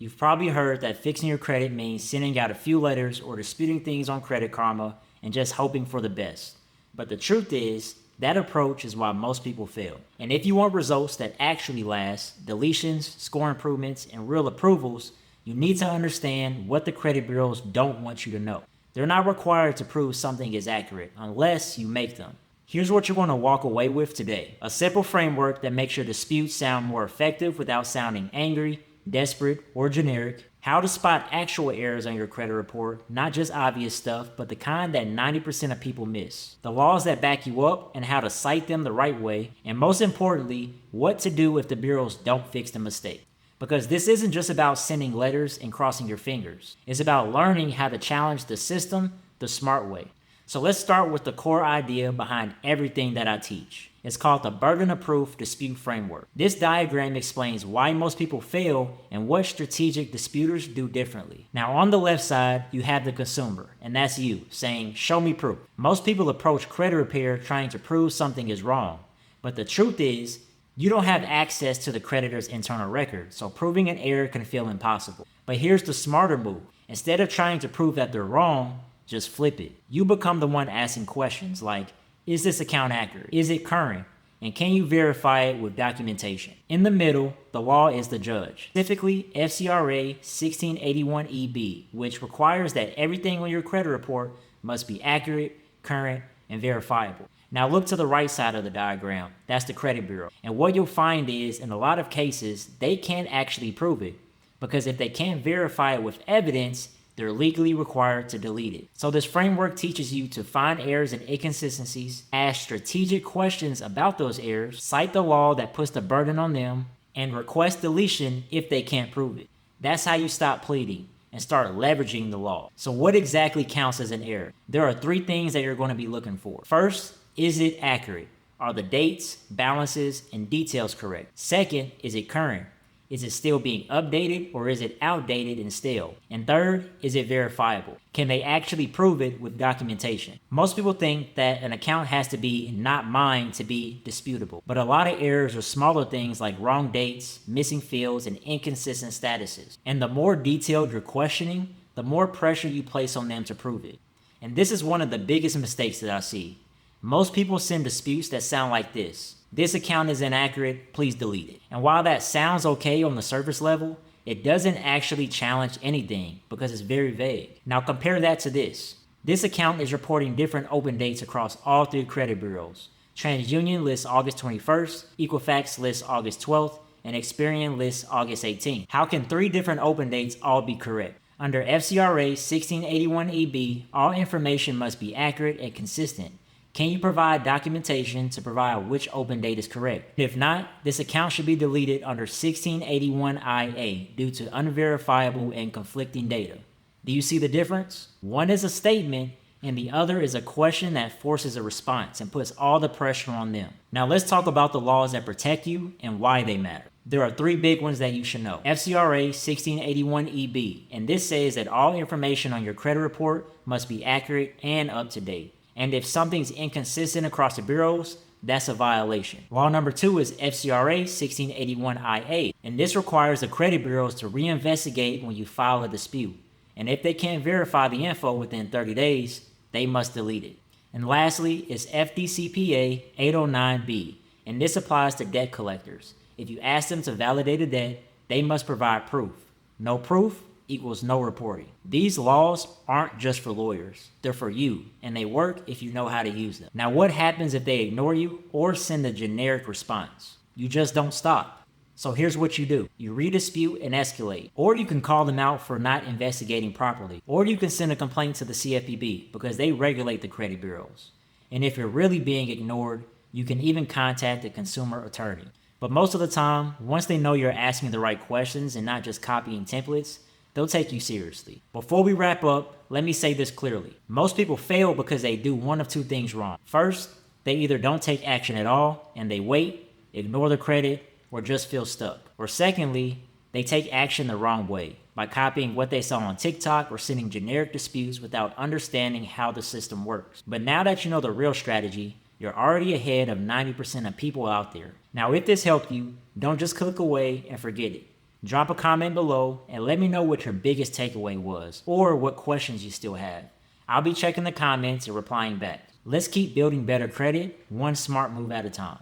You've probably heard that fixing your credit means sending out a few letters or disputing things on Credit Karma and just hoping for the best. But the truth is, that approach is why most people fail. And if you want results that actually last, deletions, score improvements, and real approvals, you need to understand what the credit bureaus don't want you to know. They're not required to prove something is accurate unless you make them. Here's what you're going to walk away with today. A simple framework that makes your disputes sound more effective without sounding angry, desperate, or generic. How to spot actual errors on your credit report, not just obvious stuff, but the kind that 90% of people miss. The laws that back you up and how to cite them the right way. And most importantly, what to do if the bureaus don't fix the mistake. Because this isn't just about sending letters and crossing your fingers. It's about learning how to challenge the system the smart way. So let's start with the core idea behind everything that I teach. It's called the burden of proof dispute framework. This diagram explains why most people fail and what strategic disputers do differently. Now on the left side, you have the consumer, and that's you, saying, show me proof. Most people approach credit repair trying to prove something is wrong. But the truth is, you don't have access to the creditor's internal record, so proving an error can feel impossible. But here's the smarter move. Instead of trying to prove that they're wrong, just flip it. You become the one asking questions like, is this account accurate? Is it current? And can you verify it with documentation? In the middle, the law is the judge. Specifically, FCRA 1681EB, which requires that everything on your credit report must be accurate, current, and verifiable. Now look to the right side of the diagram. That's the credit bureau. And what you'll find is, in a lot of cases, they can't actually prove it. Because if they can't verify it with evidence, they're legally required to delete it. So this framework teaches you to find errors and inconsistencies, ask strategic questions about those errors, cite the law that puts the burden on them, and request deletion if they can't prove it. That's how you stop pleading and start leveraging the law. So what exactly counts as an error? There are 3 things that you're going to be looking for. First, is it accurate? Are the dates, balances, and details correct? Second, is it current? Is it still being updated or is it outdated and stale? And third, is it verifiable? Can they actually prove it with documentation? Most people think that an account has to be not mine to be disputable, but a lot of errors are smaller things like wrong dates, missing fields, and inconsistent statuses. And the more detailed you're questioning, the more pressure you place on them to prove it. And this is one of the biggest mistakes that I see. Most people send disputes that sound like this. This account is inaccurate, please delete it. And while that sounds okay on the surface level, it doesn't actually challenge anything because it's very vague. Now compare that to this. This account is reporting different open dates across all 3 credit bureaus. TransUnion lists August 21st, Equifax lists August 12th, and Experian lists August 18th. How can 3 different open dates all be correct? Under FCRA 1681EB, all information must be accurate and consistent. Can you provide documentation to provide which open date is correct? If not, this account should be deleted under 1681IA due to unverifiable and conflicting data. Do you see the difference? One is a statement and the other is a question that forces a response and puts all the pressure on them. Now let's talk about the laws that protect you and why they matter. There are 3 big ones that you should know. FCRA 1681EB, and this says that all information on your credit report must be accurate and up to date. And if something's inconsistent across the bureaus, that's a violation. Law number 2 is FCRA 1681IA, and this requires the credit bureaus to reinvestigate when you file a dispute. And if they can't verify the info within 30 days, they must delete it. And lastly is FDCPA 809B, and this applies to debt collectors. If you ask them to validate a debt, they must provide proof. No proof equals no reporting. These laws aren't just for lawyers. They're for you, and they work if you know how to use them. Now, what happens if they ignore you or send a generic response? You just don't stop. So here's what you do. You redispute and escalate, or you can call them out for not investigating properly, or you can send a complaint to the CFPB because they regulate the credit bureaus. And if you're really being ignored, you can even contact a consumer attorney. But most of the time, once they know you're asking the right questions and not just copying templates, they'll take you seriously. Before we wrap up, let me say this clearly. Most people fail because they do one of 2 things wrong. First, they either don't take action at all and they wait, ignore the credit, or just feel stuck. Or secondly, they take action the wrong way by copying what they saw on TikTok or sending generic disputes without understanding how the system works. But now that you know the real strategy, you're already ahead of 90% of people out there. Now, if this helped you, don't just click away and forget it. Drop a comment below and let me know what your biggest takeaway was or what questions you still have. I'll be checking the comments and replying back. Let's keep building better credit, one smart move at a time.